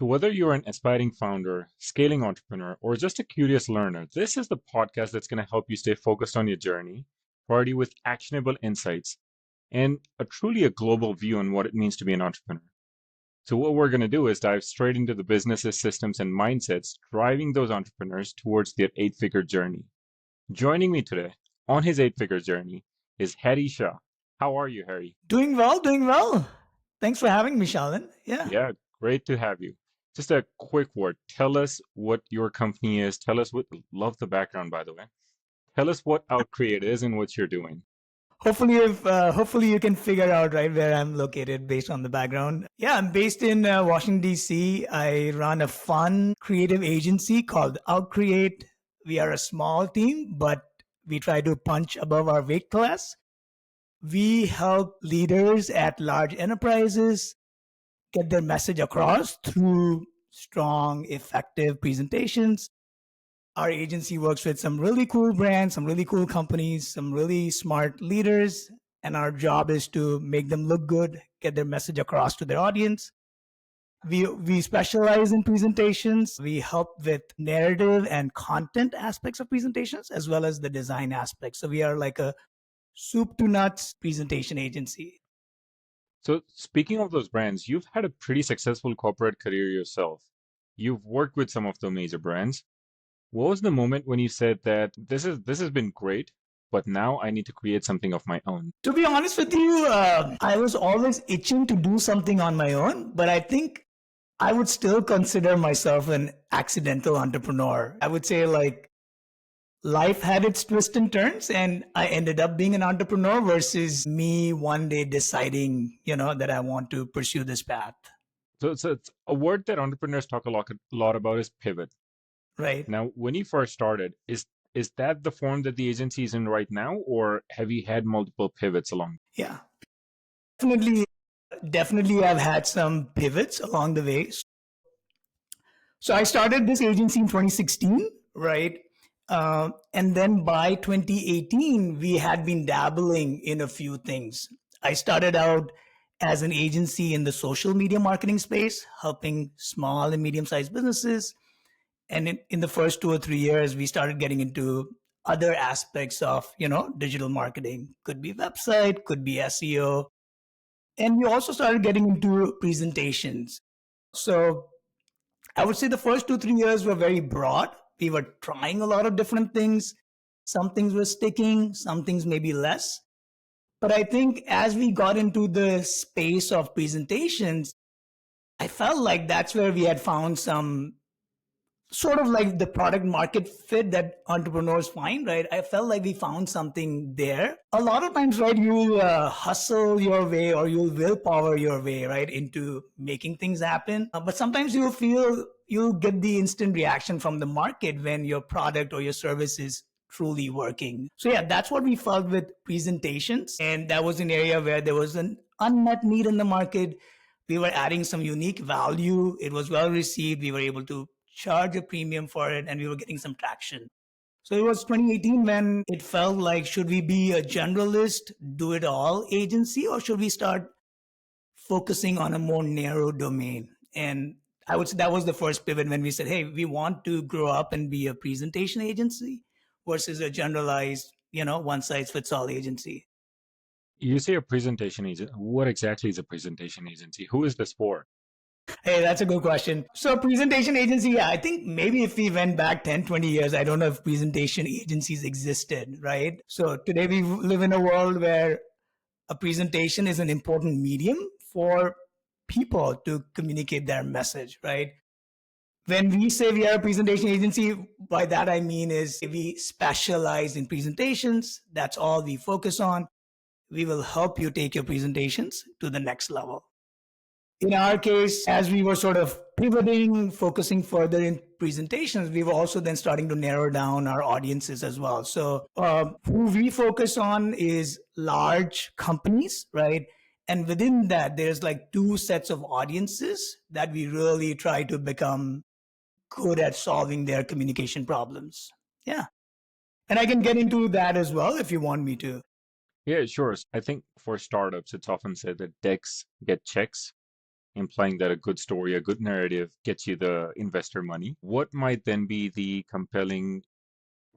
So, whether you're an aspiring founder, scaling entrepreneur, or just a curious learner, this is the podcast that's going to help you stay focused on your journey, provide you with actionable insights, and truly a global view on what it means to be an entrepreneur. So, what we're going to do is dive straight into the businesses, systems, and mindsets driving those entrepreneurs towards their eight-figure journey. Joining me today on his eight-figure journey is Harry Shah. How are you, Harry? Doing well, doing well. Thanks for having me, Shalin. Yeah. Yeah, great to have you. Just a quick word. Tell us what your company is. Tell us what, love the background, by the way. Tell us what OutKreate is and what you're doing. Hopefully you can figure out right where I'm located based on the background. Yeah, I'm based in Washington D.C. I run a fun creative agency called OutKreate. We are a small team, but we try to punch above our weight class. We help leaders at large enterprises get their message across through strong, effective presentations. Our agency works with some really cool brands, some really cool companies, some really smart leaders, and our job is to make them look good, get their message across to their audience. We specialize in presentations. We help with narrative and content aspects of presentations as well as the design aspects. So we are like a soup to nuts presentation agency. So, speaking of those brands, you've had a pretty successful corporate career yourself. You've worked with some of the major brands. What was the moment when you said that this has been great, but now I need to create something of my own? To be honest with you, I was always itching to do something on my own, but I think I would still consider myself an accidental entrepreneur. I would say like life had its twists and turns and I ended up being an entrepreneur versus me one day deciding, that I want to pursue this path. So it's a word that entrepreneurs talk a lot about is pivot. Right. Now, when you first started, is that the form that the agency is in right now, or have you had multiple pivots along? Yeah. Definitely, definitely I've had some pivots along the way. So I started this agency in 2016, right? And then by 2018, we had been dabbling in a few things. I started out as an agency in the social media marketing space, helping small and medium sized businesses. And in the first 2 or 3 years, we started getting into other aspects of, digital marketing. Could be website, could be SEO. And we also started getting into presentations. So I would say the first 2, 3 years were very broad. We were trying a lot of different things. Some things were sticking, some things maybe less. But I think as we got into the space of presentations, I felt like that's where we had found some sort of like the product market fit that entrepreneurs find, right? I felt like we found something there. A lot of times, right, you'll hustle your way or you'll willpower your way, right, into making things happen. But sometimes you'll feel you'll get the instant reaction from the market when your product or your service is truly working. So yeah, that's what we felt with presentations. And that was an area where there was an unmet need in the market. We were adding some unique value. It was well received. We were able to charge a premium for it and we were getting some traction. So it was 2018 when it felt like, should we be a generalist, do it all agency, or should we start focusing on a more narrow domain? And I would say that was the first pivot when we said, hey, we want to grow up and be a presentation agency versus a generalized, one size fits all agency. You say a presentation agent. What exactly is a presentation agency? Who is this for? Hey, that's a good question. So presentation agency, yeah, I think maybe if we went back 10, 20 years, I don't know if presentation agencies existed, right? So today we live in a world where a presentation is an important medium for people to communicate their message, right? When we say we are a presentation agency, by that I mean is we specialize in presentations. That's all we focus on. We will help you take your presentations to the next level. In our case, as we were sort of pivoting, focusing further in presentations, we were also then starting to narrow down our audiences as well. So who we focus on is large companies, right? And within that, there's like two sets of audiences that we really try to become good at solving their communication problems. Yeah. And I can get into that as well if you want me to. Yeah, sure. I think for startups, it's often said that decks get checks. implying that a good story, a good narrative gets you the investor money. What might then be the compelling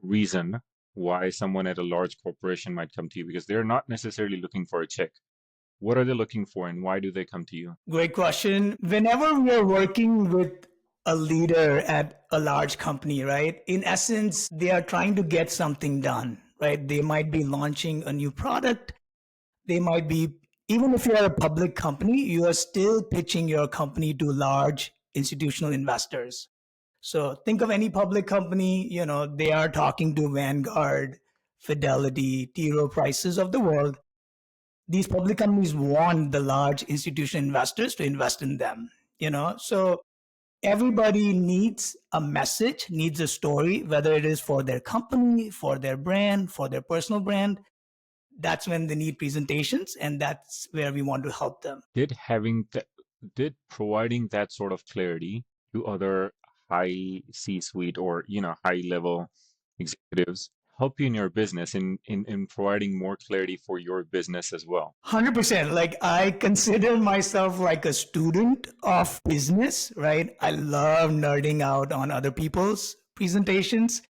reason why someone at a large corporation might come to you? Because they're not necessarily looking for a check. What are they looking for and why do they come to you? Great question. Whenever we are working with a leader at a large company, right? In essence, they are trying to get something done, right? They might be launching a new product. They might be, even if you are a public company, you are still pitching your company to large institutional investors. So think of any public company, they are talking to Vanguard, Fidelity, T. Rowe Prices of the world. These public companies want the large institutional investors to invest in them, So everybody needs a message, needs a story, whether it is for their company, for their brand, for their personal brand. That's when they need presentations, and that's where we want to help them. Did providing that sort of clarity to other high C-suite or high level executives help you in your business in providing more clarity for your business as well? 100%. Like, I consider myself like a student of business, right? I love nerding out on other people's presentations.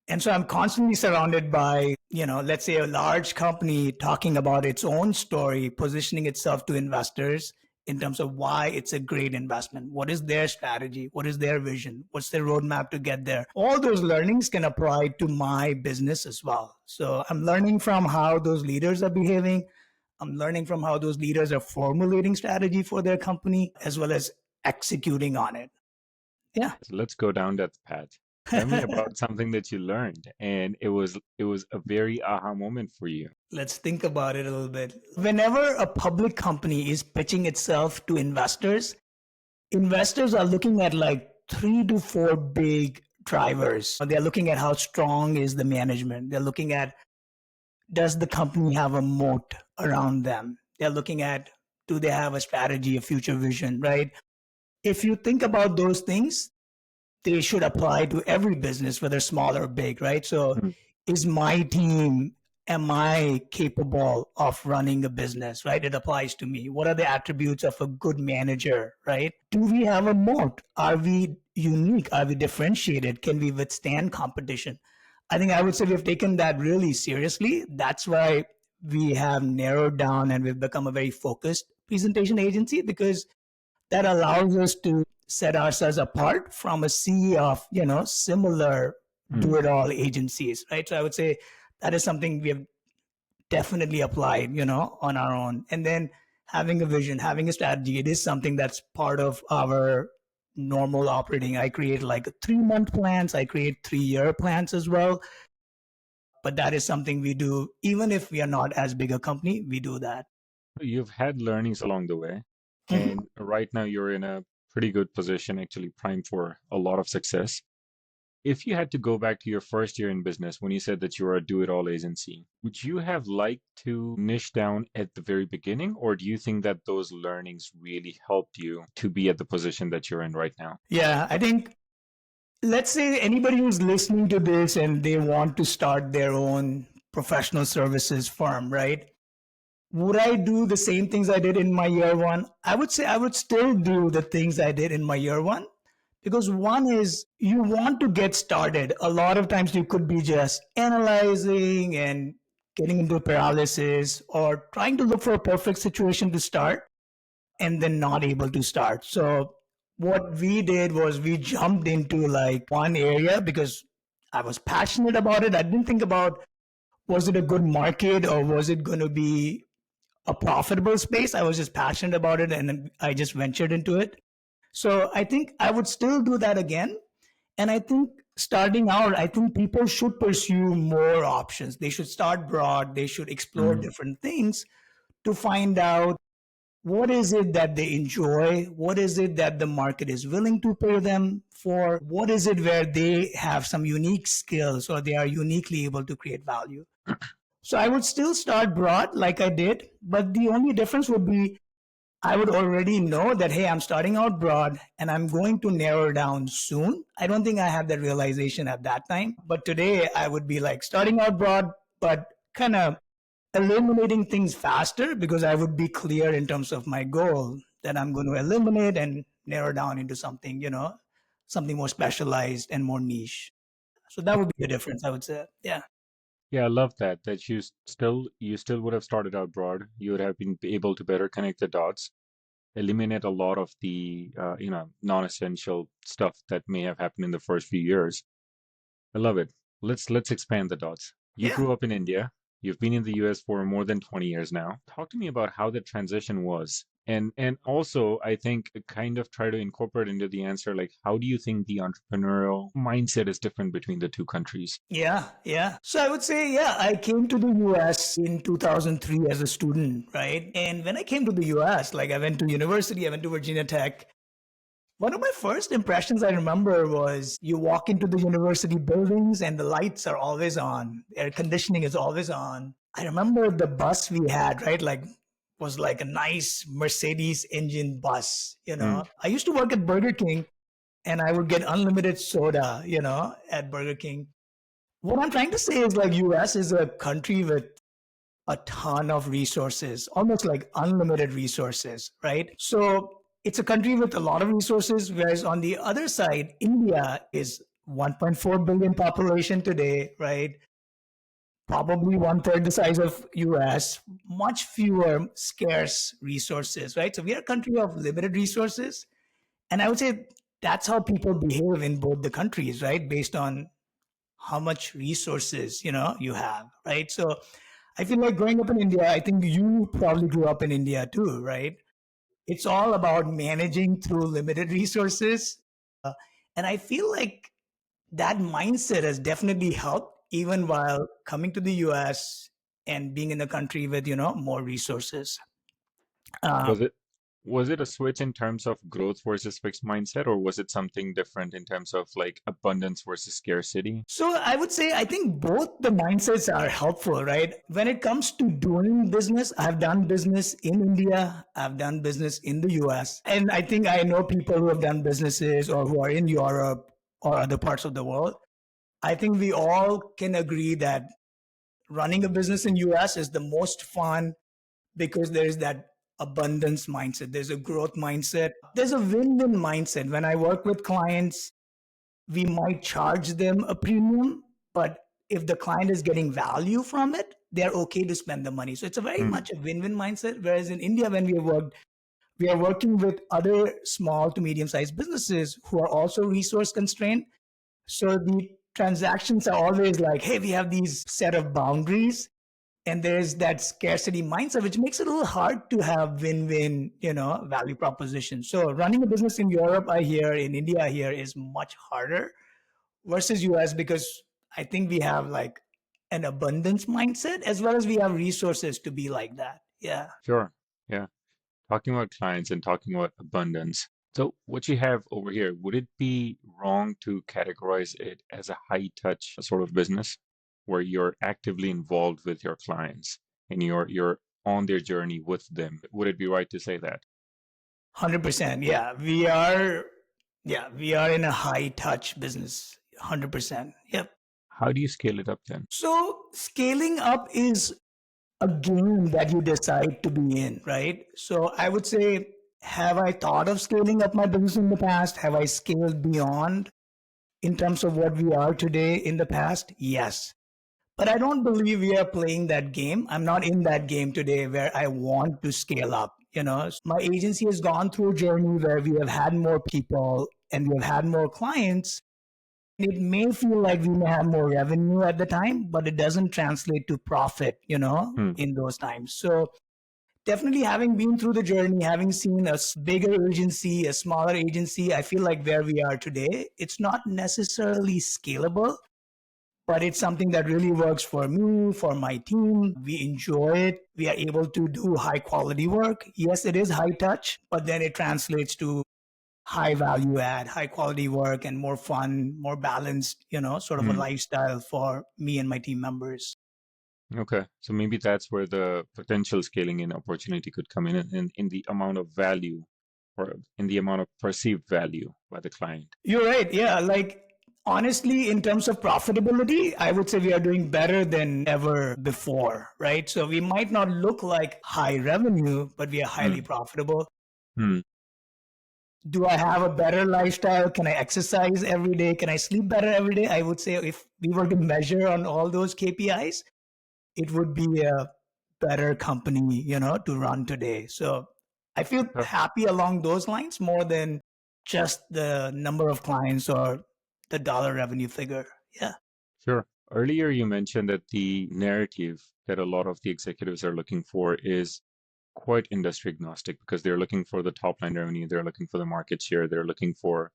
And so I'm constantly surrounded by, let's say a large company talking about its own story, positioning itself to investors in terms of why it's a great investment. What is their strategy? What is their vision? What's their roadmap to get there? All those learnings can apply to my business as well. So I'm learning from how those leaders are behaving. I'm learning from how those leaders are formulating strategy for their company as well as executing on it. Yeah. So let's go down that path. Tell me about something that you learned and it was a very aha moment for you. Let's think about it a little bit. Whenever a public company is pitching itself to investors, investors are looking at like 3 to 4 big drivers. They're looking at how strong is the management. They're looking at, does the company have a moat around them? They're looking at, do they have a strategy, a future vision, right? If you think about those things, they should apply to every business, whether small or big, right? So Mm. is my team, am I capable of running a business, right? It applies to me. What are the attributes of a good manager, right? Do we have a moat? Are we unique? Are we differentiated? Can we withstand competition? I think I would say we've taken that really seriously. That's why we have narrowed down and we've become a very focused presentation agency, because that allows us to set ourselves apart from a sea of similar Mm. do-it-all agencies, right? So I would say that is something we have definitely applied on our own. And then having a vision, having a strategy, it is something that's part of our normal operating. I create like 3-month plans, I create 3-year plans as well, but that is something we do even if we are not as big a company. We do that. You've had learnings along the way, Mhm. and right now you're in a pretty good position, actually primed for a lot of success. If you had to go back to your first year in business when you said that you were a do-it-all agency, would you have liked to niche down at the very beginning, or do you think that those learnings really helped you to be at the position that you're in right now? Yeah, I think, let's say anybody who's listening to this and they want to start their own professional services firm, right? Would I do the same things I did in my year one? I would say I would still do the things I did in my year one, because one is, you want to get started. A lot of times you could be just analyzing and getting into paralysis or trying to look for a perfect situation to start and then not able to start. So what we did was we jumped into like one area because I was passionate about it. I didn't think about, was it a good market or was it going to be a profitable space. I was just passionate about it and I just ventured into it. So I think I would still do that again. And I think starting out, I think people should pursue more options. They should start broad, they should explore Mm. different things to find out what is it that they enjoy, what is it that the market is willing to pay them for, what is it where they have some unique skills or they are uniquely able to create value. So I would still start broad like I did, but the only difference would be I would already know that, hey, I'm starting out broad and I'm going to narrow down soon. I don't think I had that realization at that time. But today I would be like starting out broad, but kind of eliminating things faster because I would be clear in terms of my goal. that I'm going to eliminate and narrow down into something, something more specialized and more niche. So that would be the difference, I would say. Yeah. Yeah, I love that. That you still would have started out broad. You would have been able to better connect the dots, eliminate a lot of the non-essential stuff that may have happened in the first few years. I love it. Let's expand the dots. You Yeah. grew up in India. You've been in the US for more than 20 years now. Talk to me about how the transition was. And also, I think kind of try to incorporate into the answer, like how do you think the entrepreneurial mindset is different between the two countries? Yeah, yeah. So I would say, yeah, I came to the US in 2003 as a student, right? And when I came to the US, like I went to university, I went to Virginia Tech. One of my first impressions I remember was you walk into the university buildings and the lights are always on, air conditioning is always on. I remember the bus we had, right? Like, was like a nice Mercedes engine bus, Mm, I used to work at Burger King and I would get unlimited soda, at Burger King. What I'm trying to say is like US is a country with a ton of resources, almost like unlimited resources, right? So it's a country with a lot of resources, whereas on the other side, India is 1.4 billion population today, right? Probably one third the size of US, much fewer scarce resources, right? So we are a country of limited resources. And I would say that's how people behave in both the countries, right? Based on how much resources you have, right? So I feel like growing up in India, I think you probably grew up in India too, right? It's all about managing through limited resources. And I feel like that mindset has definitely helped even while coming to the US and being in a country with more resources. uh, was it was it a switch in terms of growth versus fixed mindset, or was it something different in terms of like abundance versus scarcity? So I would say I think both the mindsets are helpful, right? When it comes to doing business, I've done business in India, I've done business in the US, and I think I know people who have done businesses or who are in Europe or other parts of the world. I think we all can agree that running a business in US is the most fun because there is that abundance mindset, there's a growth mindset, there's a win-win mindset. When I work with clients, we might charge them a premium, but if the client is getting value from it, they're okay to spend the money. So it's a very Mm, much a win-win mindset. Whereas in India, when we are working with other small to medium-sized businesses who are also resource constrained. So the transactions are always like, hey, we have these set of boundaries. And there's that scarcity mindset, which makes it a little hard to have win-win, value proposition. So running a business in Europe, I hear, in India, I hear, is much harder versus US because I think we have like an abundance mindset as well as we have resources to be like that. Yeah. sure. Yeah. Talking about clients and talking about abundance. So, what you have over here, would it be wrong to categorize it as a high touch sort of business where you're actively involved with your clients and you're on their journey with them? Would it be right to say that? 100%. Yeah. We are in a high touch business. 100%. Yep. How do you scale it up then? So scaling up is a game that you decide to be in, right? So I would say, have I thought of scaling up my business in the past? Have I scaled beyond in terms of what we are today in the past? Yes. But I don't believe we are playing that game. I'm not in that game today where I want to scale up. My agency has gone through a journey where we have had more people and we have had more clients. It may feel like we may have more revenue at the time, but it doesn't translate to profit, Hmm, in those times. So definitely having been through the journey, having seen a bigger agency, a smaller agency, I feel like where we are today, it's not necessarily scalable, but it's something that really works for me, for my team. We enjoy it. We are able to do high quality work. Yes, it is high touch, but then it translates to high value add, high quality work, and more fun, more balanced, sort of a hmm. lifestyle for me and my team members. Okay. So maybe that's where the potential scaling in opportunity could come in the amount of value or in the amount of perceived value by the client. You're right. Yeah. Like, honestly, in terms of profitability, I would say we are doing better than ever before, right? So we might not look like high revenue, but we are highly Hmm. profitable. Hmm. Do I have a better lifestyle? Can I exercise every day? Can I sleep better every day? I would say if we were to measure on all those KPIs, it would be a better company, to run today. So I feel Uh, happy along those lines more than just the number of clients or the dollar revenue figure. Yeah. Sure. Earlier, you mentioned that the narrative that a lot of the executives are looking for is quite industry agnostic because they're looking for the top line revenue, they're looking for the market share, they're looking for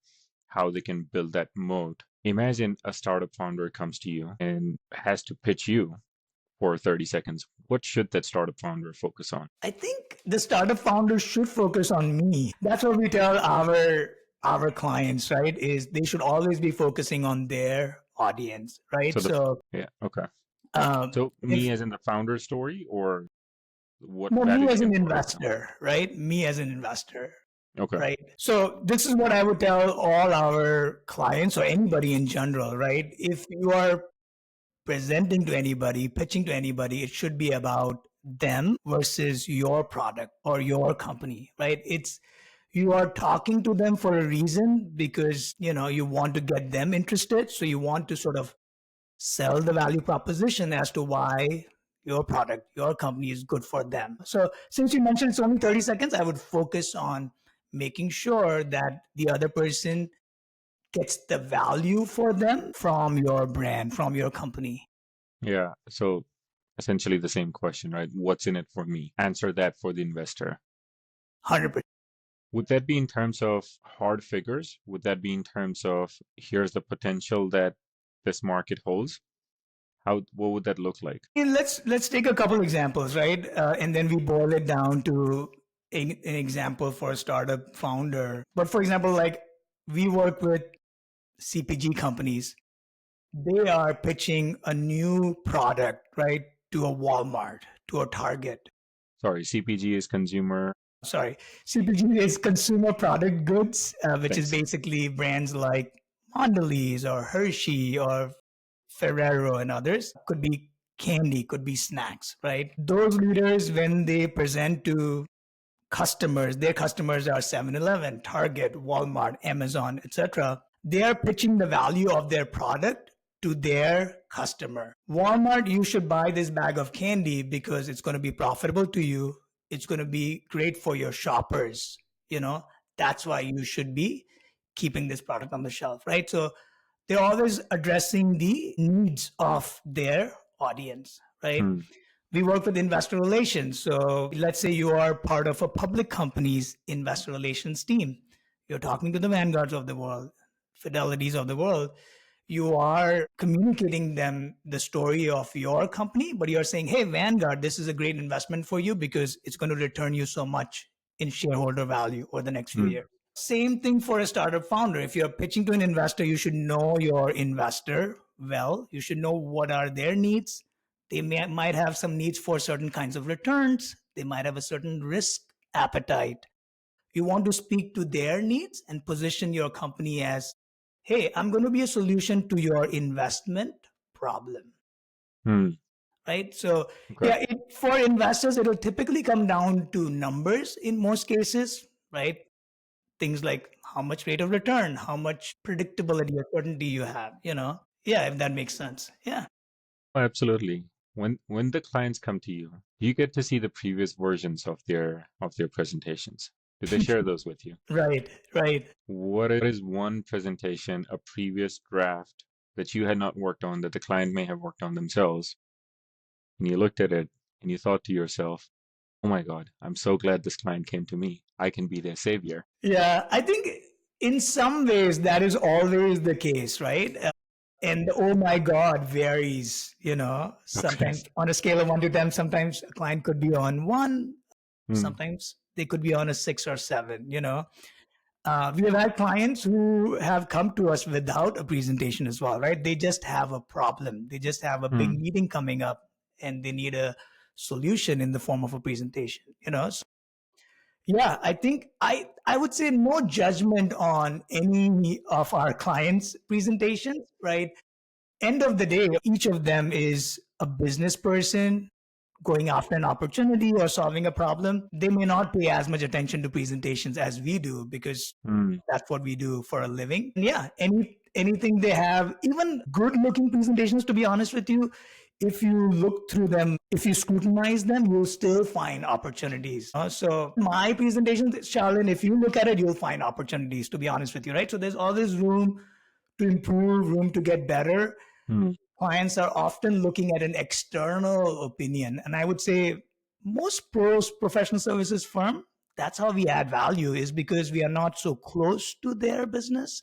how they can build that moat. Imagine a startup founder comes to you and has to pitch you for 30 seconds. What should that startup founder focus on? I think the startup founders should focus on me. That's what we tell our clients, right? Is they should always be focusing on their audience, right? So the So yeah, okay. um, So me if as in the founder story or what no, me value they as can an provide to them? investor, right? Me as an investor, Okay. right? So this is what I would tell all our clients or anybody in general, right? If you are presenting to anybody, pitching to anybody, it should be about them versus your product or your company, right? It's you are talking to them for a reason because you want to get them interested. So you want to sort of sell the value proposition as to why your product, your company is good for them. So since you mentioned it's only 30 seconds, I would focus on making sure that the other person gets the value for them from your brand, from your company. Yeah. So essentially the same question, right? What's in it for me? Answer that for the investor. 100%. Would that be in terms of hard figures? Would that be in terms of here's the potential that this market holds? What would that look like? Let's take a couple examples, right? And then we boil it down to an example for a startup founder. But for example, like we work with CPG companies, they are pitching a new product, right, to a Walmart, to a Target. Sorry, CPG is consumer. Sorry, CPG is consumer product goods, which is Thanks. basically brands like Mondelez or Hershey or Ferrero and others. Could be candy, could be snacks, right? Those leaders, when they present to customers, their customers are 7-Eleven, Target, Walmart, Amazon, etc. They are pitching the value of their product to their customer. Walmart, you should buy this bag of candy because it's going to be profitable to you. It's going to be great for your shoppers. You know, that's why you should be keeping this product on the shelf, right? So they're always addressing the needs of their audience, right? Hmm. We work with investor relations. So let's say you are part of a public company's investor relations team. You're talking to the Vanguards of the world, Fidelities of the world. You are communicating them the story of your company, but you're saying, hey, Vanguard, this is a great investment for you because it's going to return you so much in shareholder value over the next few Hmm. years. Same thing for a startup founder. If you're pitching to an investor, you should know your investor well. You should know what are their needs. Might have some needs for certain kinds of returns. They might have a certain risk appetite. You want to speak to their needs and position your company as, hey, I'm going to be a solution to your investment problem, Hmm. right? So, Okay. yeah, for investors, it'll typically come down to numbers in most cases, right? Things like how much rate of return, how much predictability or certainty you have, Yeah, if that makes sense. Yeah. Absolutely. When the clients come to you, you get to see the previous versions of their presentations. Do they share those with you? Right, right. What is one presentation, a previous draft that you had not worked on that the client may have worked on themselves, and you looked at it and you thought to yourself, "Oh my God, I'm so glad this client came to me. I can be their savior." Yeah, I think in some ways that is always the case, right? And the oh my God varies, Okay. sometimes on a scale of 1 to 10, sometimes a client could be on one, Hmm. sometimes they could be on a 6 or 7. We have had clients who have come to us without a presentation as well, right? They just have a problem. They just have a big Hmm. meeting coming up and they need a solution in the form of a presentation. So, yeah, I think I would say no judgment on any of our clients' presentations, right? End of the day, each of them is a business person going after an opportunity or solving a problem, they may not pay as much attention to presentations as we do because Mm, that's what we do for a living. And yeah, anything they have, even good looking presentations, to be honest with you, if you look through them, if you scrutinize them, you'll still find opportunities. So my presentations, Shalin, if you look at it, you'll find opportunities, to be honest with you, right? So there's always room to improve, room to get better. mm, Clients are often looking at an external opinion. And I would say most pros professional services firm, that's how we add value, is because we are not so close to their business.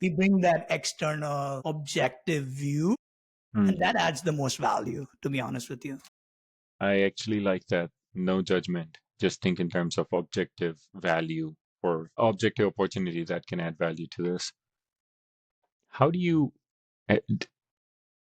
We bring that external objective view, and mm. that adds the most value, to be honest with you. I actually like that. No judgment. Just think in terms of objective value or objective opportunity that can add value to this. How do you, eh,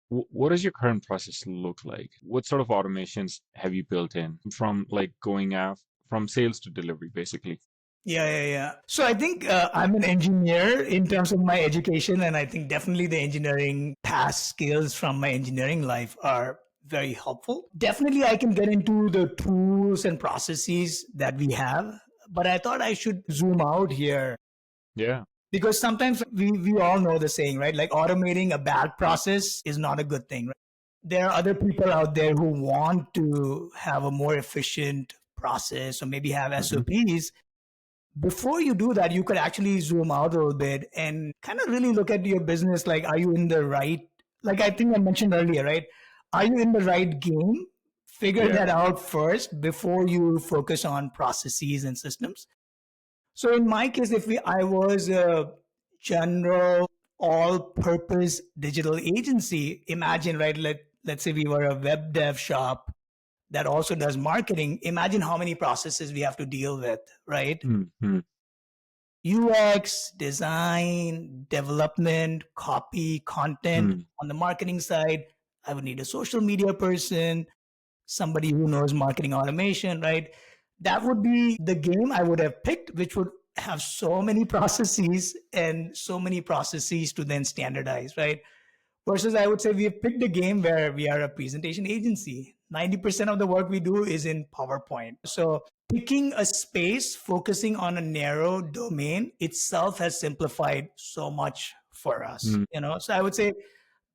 what does your current process look like? What sort of automations have you built in from like going off from sales to delivery, basically? Yeah. So I think I'm an engineer in terms of my education, and I think definitely the engineering past skills from my engineering life are very helpful. Definitely, I can get into the tools and processes that we have, but I thought I should zoom out here Yeah. because sometimes we all know the saying, right? Like automating a bad process is not a good thing. Right? There are other people out there who want to have a more efficient process or maybe have Hmm. SOPs. Before you do that, you could actually zoom out a little bit and kind of really look at your business. Like, are you in the right, like I think I mentioned earlier, right? Are you in the right game? Figure Yeah. that out first before you focus on processes and systems. So in my case, I was a general all-purpose digital agency, imagine, right? Let's say we were a web dev shop that also does marketing. Imagine how many processes we have to deal with, right? Mm-hmm. UX, design, development, copy, content. Mm, On the marketing side, I would need a social media person, somebody who knows marketing automation, right? That would be the game I would have picked, which would have so many processes and so many processes to then standardize, right? Versus, I would say we have picked a game where we are a presentation agency. 90% of the work we do is in PowerPoint. So picking a space, focusing on a narrow domain itself has simplified so much for us. mm, So I would say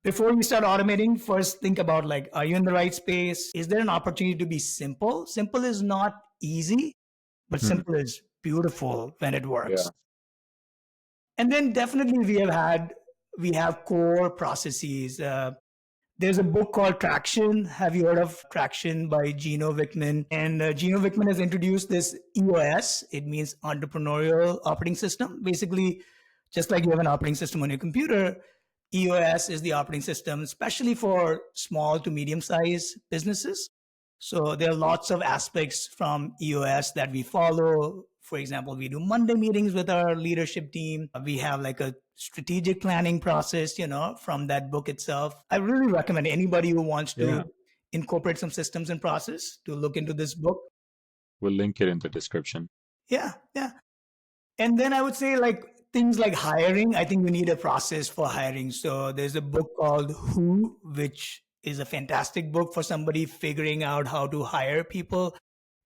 before you start automating, first think about like, are you in the right space? Is there an opportunity to be simple? Simple is not easy, but mm. simple is beautiful when it works. Yeah. And then definitely we have core processes. There's a book called Traction. Have you heard of Traction by Gino Wickman? And Gino Wickman has introduced this EOS. It means Entrepreneurial Operating System. Basically, just like you have an operating system on your computer, EOS is the operating system, especially for small to medium sized businesses. So there are lots of aspects from EOS that we follow. For example, we do Monday meetings with our leadership team. We have like a strategic planning process, from that book itself. I really recommend anybody who wants Yeah. to incorporate some systems and process to look into this book. We'll link it in the description. Yeah. And then I would say like things like hiring. I think we need a process for hiring. So there's a book called Who, which is a fantastic book for somebody figuring out how to hire people.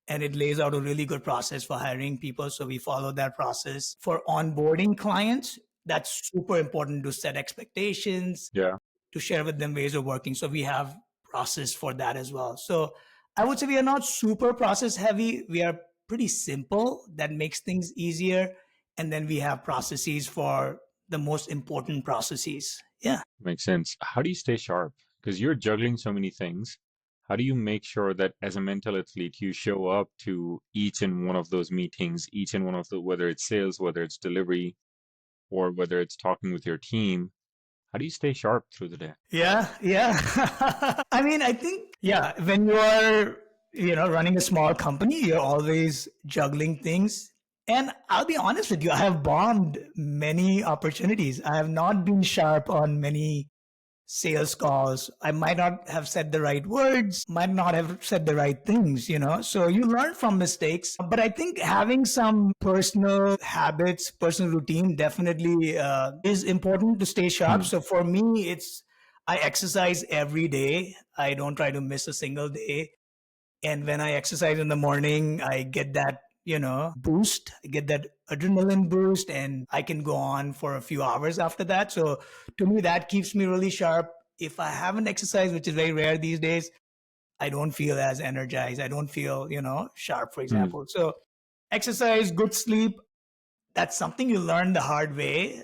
And it lays out a really good process for hiring people. So we follow that process. For onboarding clients, that's super important to set expectations, Yeah. to share with them ways of working. So we have process for that as well. So I would say we are not super process heavy. We are pretty simple. That makes things easier. And then we have processes for the most important processes. Yeah. Makes sense. How do you stay sharp? Because you're juggling so many things. How do you make sure that as a mental athlete, you show up to each and one of those meetings, each and one of the, whether it's sales, whether it's delivery, or whether it's talking with your team? How do you stay sharp through the day? Yeah. I mean, I think, yeah, when you are, running a small company, you're always juggling things. And I'll be honest with you, I have bombed many opportunities. I have not been sharp on many sales calls. I might not have said the right words, might not have said the right things. So you learn from mistakes. But I think having some personal habits, personal routine definitely is important to stay sharp. Hmm. So for me, I exercise every day. I don't try to miss a single day. And when I exercise in the morning, I get that, boost. I get that adrenaline boost, and I can go on for a few hours after that. So to me, that keeps me really sharp. If I haven't exercised, which is very rare these days, I don't feel as energized. I don't feel, sharp, for Hmm. example. So exercise, good sleep, that's something you learn the hard way.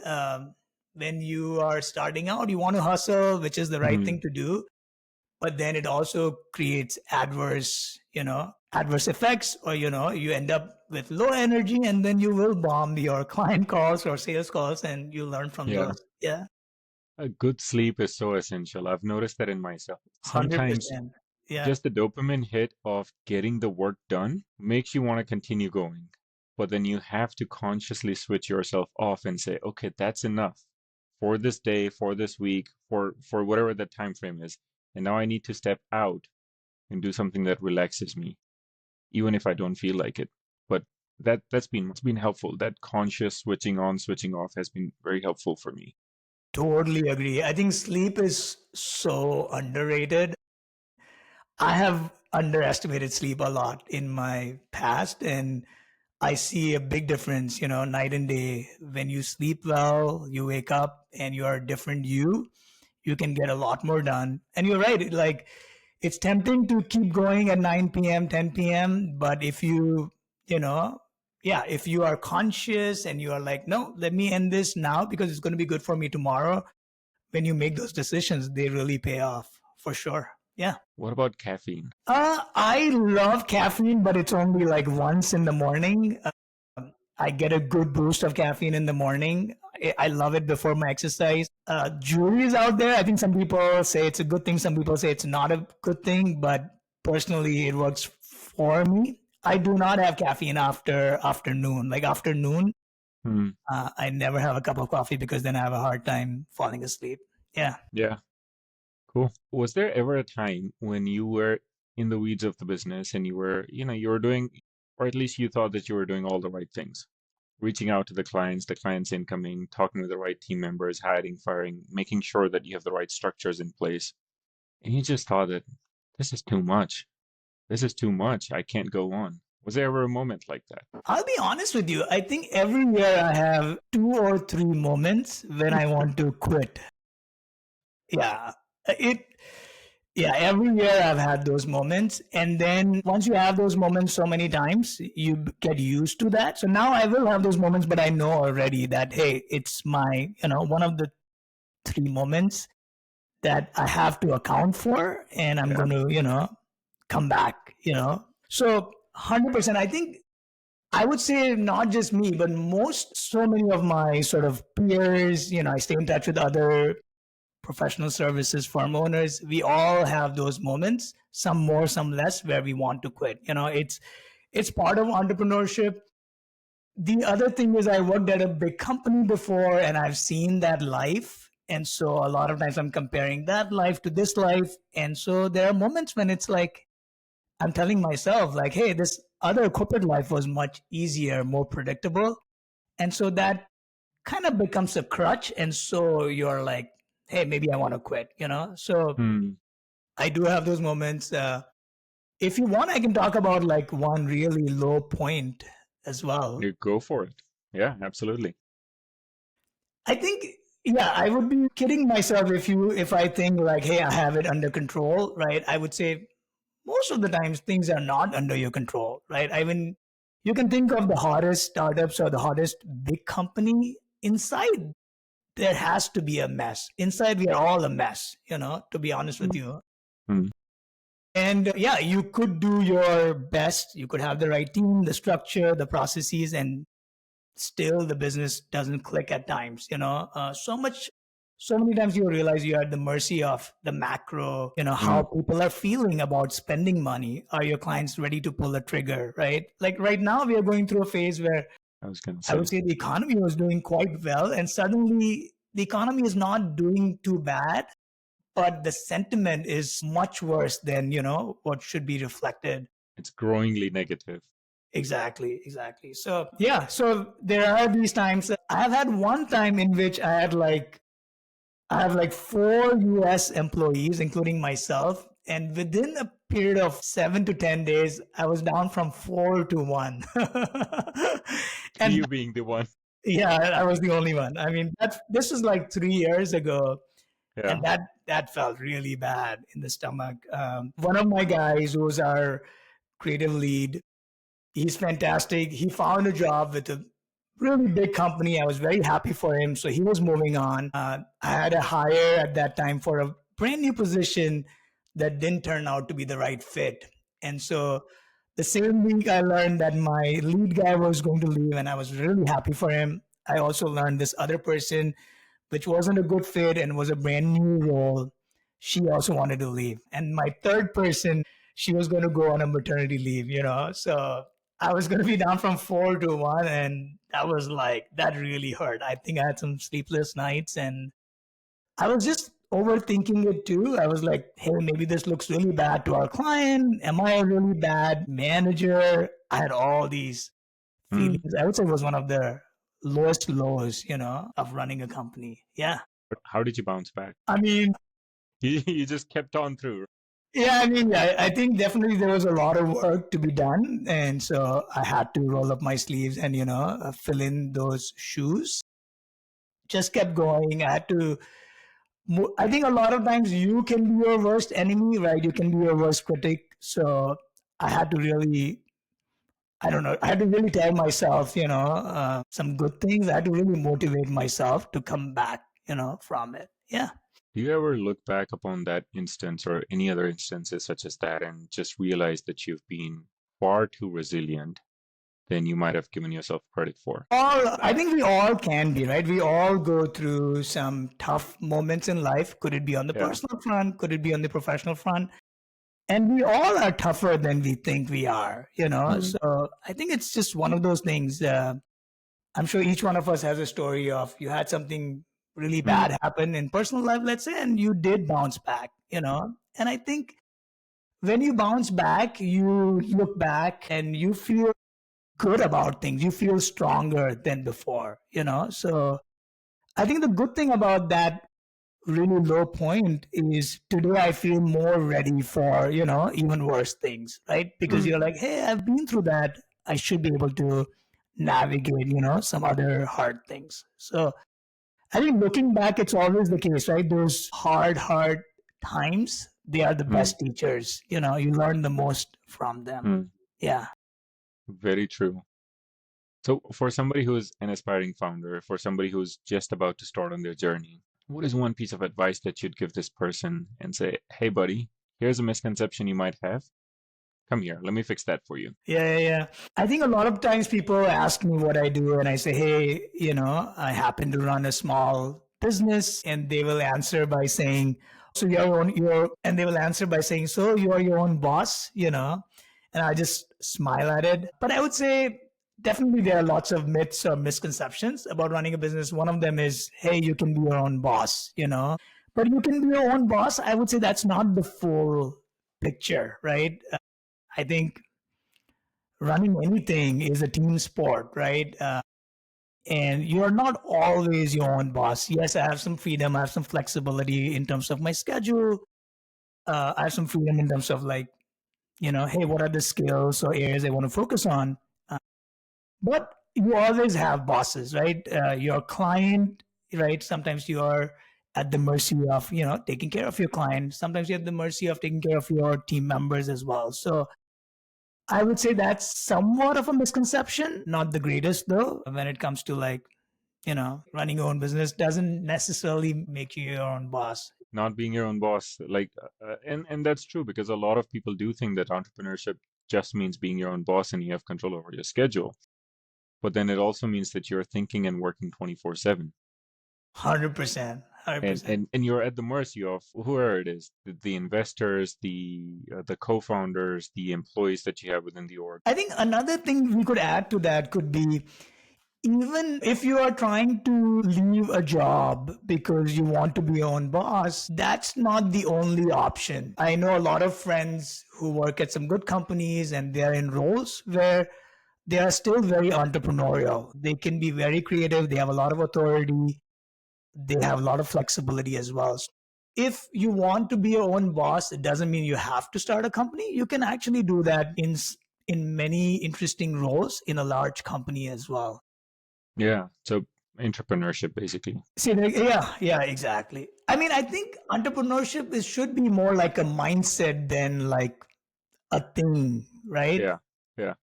When you are starting out, you want to hustle, which is the right Hmm. thing to do, but then it also creates adverse effects, or you end up with low energy, and then you will bomb your client calls or sales calls, and you learn from Yeah. those. Yeah. A good sleep is so essential. I've noticed that in myself. Sometimes 100%. Yeah. just the dopamine hit of getting the work done makes you want to continue going. But then you have to consciously switch yourself off and say, okay, that's enough for this day, for this week, for whatever that time frame is. And now I need to step out and do something that relaxes me, even if I don't feel like it. But that's been helpful. That conscious switching on, switching off has been very helpful for me. Totally agree. I think sleep is so underrated. I have underestimated sleep a lot in my past, and I see a big difference, night and day. When you sleep well, you wake up and you are a different you can get a lot more done. And you're right, it's tempting to keep going at 9 p.m., 10 p.m., but you know, if you are conscious and you are like, no, let me end this now because it's going to be good for me tomorrow. When you make those decisions, they really pay off for sure. Yeah. What about caffeine? I love caffeine, but it's only like once in the morning. I get a good boost of caffeine in the morning. I love it before my exercise. Juries out there. I think some people say it's a good thing. Some people say it's not a good thing. But personally, it works for me. I do not have caffeine after afternoon. Like afternoon, Hmm. I never have a cup of coffee because then I have a hard time falling asleep. Yeah. Yeah, cool. Was there ever a time when you were in the weeds of the business and you were doing, or at least you thought that you were doing all the right things? Reaching out to the clients incoming, talking with the right team members, hiring, firing, making sure that you have the right structures in place. And you just thought that this is too much. This is too much. I can't go on. Was there ever a moment like that? I'll be honest with you. I think every year I have 2 or 3 moments when I want to quit. Yeah. It Yeah, every year I've had those moments. And then once you have those moments so many times, you get used to that. So now I will have those moments, but I know already that, hey, it's one of the 3 moments that I have to account for, and I'm Yeah. going to, come back. So 100%, I think I would say not just me, but so many of my sort of peers, I stay in touch with other professional services firm owners. We all have those moments, some more, some less, where we want to quit. It's part of entrepreneurship. The other thing is I worked at a big company before and I've seen that life. And so a lot of times I'm comparing that life to this life. And so there are moments when it's like I'm telling myself, like, hey, this other corporate life was much easier, more predictable. And so that kind of becomes a crutch. And so you're like, hey, maybe I want to quit. So Hmm. I do have those moments. If you want, I can talk about like one really low point as well. You go for it. Yeah, absolutely. I think, yeah, I would be kidding myself if I think like, hey, I have it under control, right? I would say most of the times things are not under your control, right? I mean, you can think of the hottest startups or the hottest big company. Inside there has to be a mess. Inside we are all a mess, to be honest with you. Hmm. And yeah, you could do your best. You could have the right team, the structure, the processes, and still the business doesn't click at times. So many times you realize you're at the mercy of the macro, how Hmm. people are feeling about spending money. Are your clients ready to pull a trigger, right? Like right now, we are going through a phase where I was gonna I would say. say the economy was doing quite well, and suddenly the economy is not doing too bad, but the sentiment is much worse than what should be reflected. It's growingly negative. Exactly, exactly. So yeah, so there are these times. I have had one time in which I have like 4 US employees, including myself, and within period of 7 to 10 days, I was down from 4 to 1. And You being the one. yeah, I was the only one. I mean, this was like 3 years ago, and Yeah. that felt really bad in the stomach. One of my guys, who was our creative lead, he's fantastic. He found a job with a really big company. I was very happy for him. So he was moving on. I had a hire at that time for a brand new position that didn't turn out to be the right fit. And so the same week, I learned that my lead guy was going to leave, and I was really happy for him. I also learned this other person, which wasn't a good fit and was a brand new role. She also wanted to leave. And my third person, she was going to go on a maternity leave, So I was going to be down from 4 to 1. And that was like, that really hurt. I think I had some sleepless nights, and I was just overthinking it too. I was like, hey, maybe this looks really bad to our client. Am I a really bad manager? I had all these Mm. feelings. I would say it was one of the lowest lows, of running a company. Yeah. But how did you bounce back? I mean, You just kept on through. yeah, I mean, I think definitely there was a lot of work to be done. And so I had to roll up my sleeves and, fill in those shoes. Just kept going. I had to, I think a lot of times you can be your worst enemy, right? You can be your worst critic. So I had to really, I don't know, I had to really tell myself, some good things. I had to really motivate myself to come back, from it. Yeah. Do you ever look back upon that instance or any other instances such as that and just realize that you've been far too resilient than you might have given yourself credit for? I think we all can be, right? We all go through some tough moments in life. Could it be on the Yeah. personal front? Could it be on the professional front? And we all are tougher than we think we are, Mm. So I think it's just one of those things. I'm sure each one of us has a story of you had something really Mm. bad happen in personal life, let's say, and you did bounce back, And I think when you bounce back, you look back and you feel good about things. You feel stronger than before, So I think the good thing about that really low point is today I feel more ready for, even worse things, right? Because Mm. you're like, hey, I've been through that. I should be able to navigate, some other hard things. So I think looking back, it's always the case, right? Those hard times, they are the Mm. best teachers. You learn the most from them. Mm. Yeah. Very true. So, for somebody who's an aspiring founder, for somebody who's just about to start on their journey, what is one piece of advice that you'd give this person and say, hey, buddy, here's a misconception you might have. Come here, let me fix that for you. Yeah. I think a lot of times people ask me what I do, and I say, hey, I happen to run a small business, and they will answer by saying, so and they will answer by saying, so you are your own boss, and I just smile at it. But I would say, definitely there are lots of myths or misconceptions about running a business. One of them is, hey, you can be your own boss, but you can be your own boss. I would say that's not the full picture, right? I think running anything is a team sport, right? And you're not always your own boss. Yes, I have some freedom, I have some flexibility in terms of my schedule. I have some freedom in terms of like, hey, what are the skills or areas I want to focus on? But you always have bosses, right? Your client, right? Sometimes you are at the mercy of, taking care of your client. Sometimes you're at the mercy of taking care of your team members as well. So I would say that's somewhat of a misconception. Not the greatest though, when it comes to like, running your own business doesn't necessarily make you your own boss. Not being your own boss, and that's true because a lot of people do think that entrepreneurship just means being your own boss and you have control over your schedule. But then it also means that you're thinking and working 24/7. 100%. And, 100%. and and you're at the mercy of whoever it is, the investors, the co-founders, the employees that you have within the org. I think another thing we could add to that could be even if you are trying to leave a job because you want to be your own boss, that's not the only option. I know a lot of friends who work at some good companies and they're in roles where they are still very entrepreneurial. They can be very creative, they have a lot of authority, they have a lot of flexibility as well. if you want to be your own boss, it doesn't mean you have to start a company. You can actually do that in many interesting roles in a large company as well. Yeah. So entrepreneurship, basically. See, yeah, exactly. I mean, I think entrepreneurship should be more like a mindset than like a thing, right? Yeah. Yeah.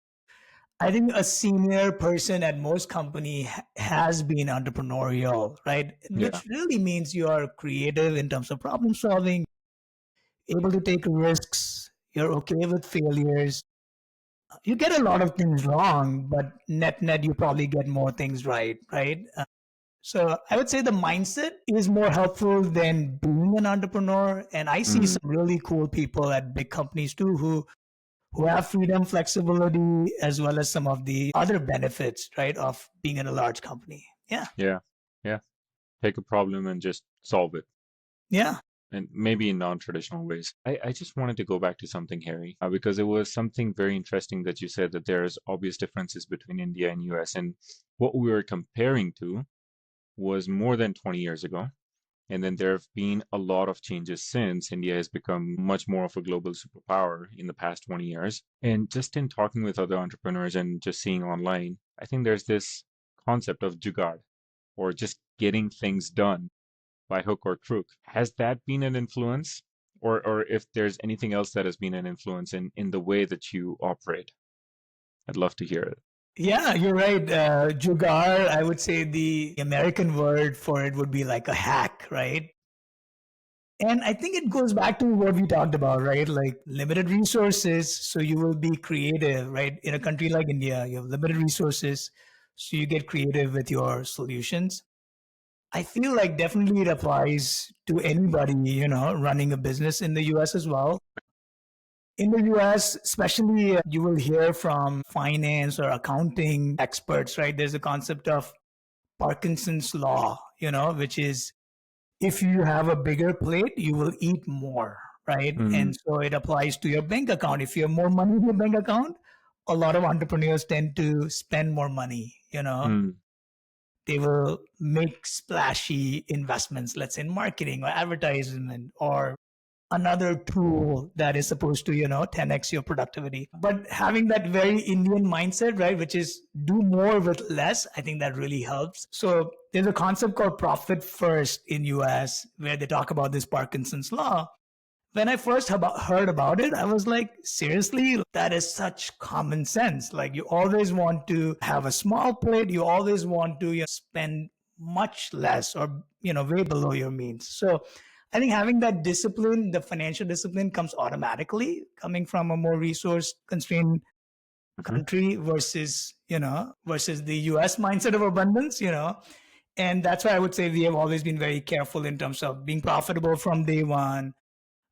I think a senior person at most company has been entrepreneurial, right? Yeah. Which really means you are creative in terms of problem solving, able to take risks, you're okay with failures. You get a lot of things wrong, but net, you probably get more things right, right? So I would say the mindset is more helpful than being an entrepreneur. And I see Mm. some really cool people at big companies too who have freedom, flexibility, as well as some of the other benefits, right, of being in a large company. Yeah. Yeah. Yeah. Take a problem and just solve it. Yeah. And maybe in non-traditional ways. I just wanted to go back to something, Harry, because it was something very interesting that you said that there's obvious differences between India and US. And what we were comparing to was more than 20 years ago. And then there have been a lot of changes since India has become much more of a global superpower in the past 20 years. And just in talking with other entrepreneurs and just seeing online, I think there's this concept of Jugaad, or just getting things done by hook or crook. Has that been an influence? Or if there's anything else that has been an influence in the way that you operate? I'd love to hear it. Yeah, you're right. Jugaad, I would say the American word for it would be like a hack, right? And I think it goes back to what we talked about, right? Like limited resources. So you will be creative, right? In a country like India, you have limited resources. So you get creative with your solutions. I feel like definitely it applies to anybody, running a business in the US as well. In the US, especially, you will hear from finance or accounting experts, right? There's a concept of Parkinson's law, which is if you have a bigger plate, you will eat more, right? And Mm, so it applies to your bank account. If you have more money in your bank account, a lot of entrepreneurs tend to spend more money. mm, They will make splashy investments, let's say in marketing or advertisement or another tool that is supposed to 10x your productivity. But having that very Indian mindset, right, which is do more with less, I think that really helps. So there's a concept called profit first in US where they talk about this Parkinson's law. When I first heard about it, I was like, seriously, that is such common sense. Like, you always want to have a small plate, you always want to spend much less or, way below your means. So I think having that discipline, the financial discipline, comes automatically coming from a more resource constrained mhm, country versus the US mindset of abundance. And that's why I would say we have always been very careful in terms of being profitable from day one.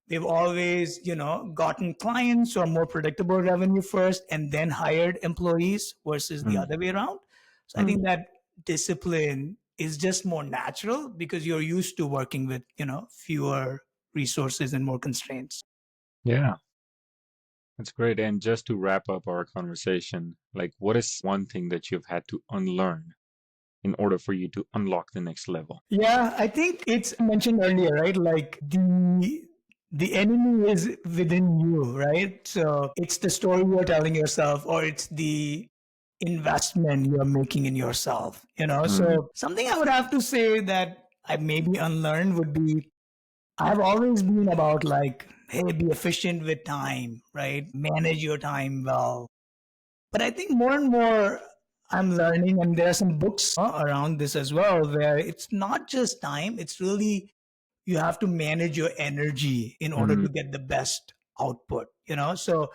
They've always, gotten clients or more predictable revenue first and then hired employees versus the mm, other way around. So I mm. think that discipline is just more natural because you're used to working with, fewer resources and more constraints. Yeah, that's great. And just to wrap up our conversation, like what is one thing that you've had to unlearn in order for you to unlock the next level? Yeah, I think it's mentioned earlier, right? Like the enemy is within you, right? So it's the story you're telling yourself, or it's the investment you're making in yourself. Mm, So something I would have to say that I maybe unlearned would be I've always been about like, hey, be efficient with time, right? Manage your time well. But I think more and more I'm learning, and there are some books around this as well, where it's not just time, it's really you have to manage your energy in order mm, to get the best output. So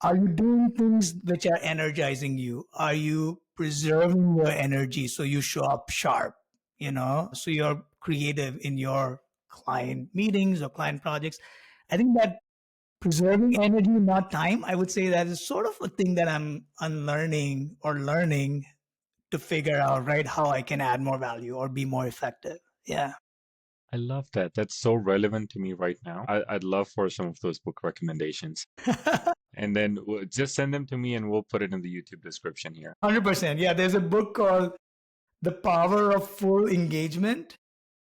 are you doing things which are energizing you? Are you preserving your energy so you show up sharp? So you're creative in your client meetings or client projects. I think that preserving energy, not time, I would say that is sort of a thing that I'm unlearning or learning to figure out, right, how I can add more value or be more effective. Yeah. I love that. That's so relevant to me right now. I'd love for some of those book recommendations. And then just send them to me and we'll put it in the YouTube description here. 100%. Yeah. There's a book called The Power of Full Engagement.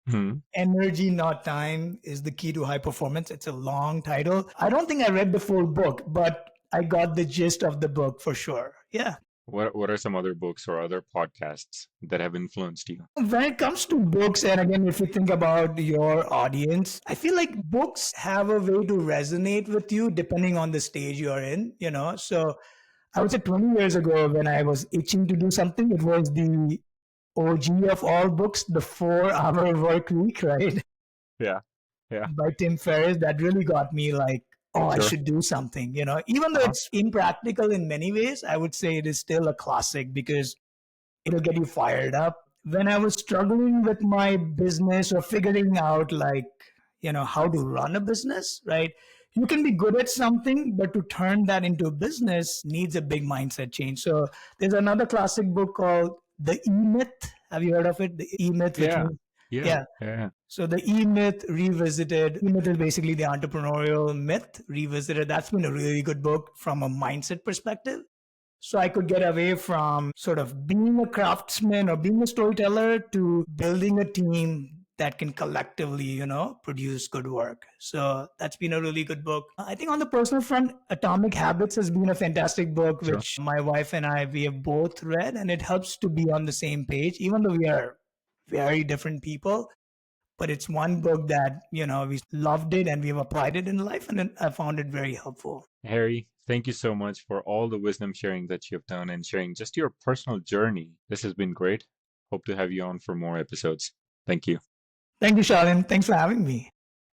Hmm. Energy, Not Time is the Key to High Performance. It's a long title. I don't think I read the full book, but I got the gist of the book for sure. Yeah. What are some other books or other podcasts that have influenced you? When it comes to books, and again, if you think about your audience, I feel like books have a way to resonate with you depending on the stage you're in, you know? So I would say 20 years ago, when I was itching to do something, it was the OG of all books, The 4 Hour Work Week, right? Yeah. Yeah. By Tim Ferriss. That really got me like, oh, I Sure. should do something, you know? Even though Uh-huh. it's impractical in many ways, I would say it is still a classic because it'll get you fired up. When I was struggling with my business or figuring out like, you know, how to run a business, right? You can be good at something, but to turn that into a business needs a big mindset change. So there's another classic book called The E Myth. Have you heard of it? The E Myth, which Yeah. means, Yeah. yeah. Yeah. So the E Myth Revisited. E Myth is basically the entrepreneurial myth revisited. That's been a really good book from a mindset perspective. So I could get away from sort of being a craftsman or being a storyteller to building a team that can collectively, you know, produce good work. So that's been a really good book. I think on the personal front, Atomic Habits has been a fantastic book, Sure. which my wife and I, we have both read, and it helps to be on the same page, even though we are very different people. But it's one book that, you know, we loved it and we've applied it in life, and I found it very helpful. Harry, thank you so much for all the wisdom sharing that you've done and sharing just your personal journey. This has been great. Hope to have you on for more episodes. Thank you. Thank you, Shalin. Thanks for having me.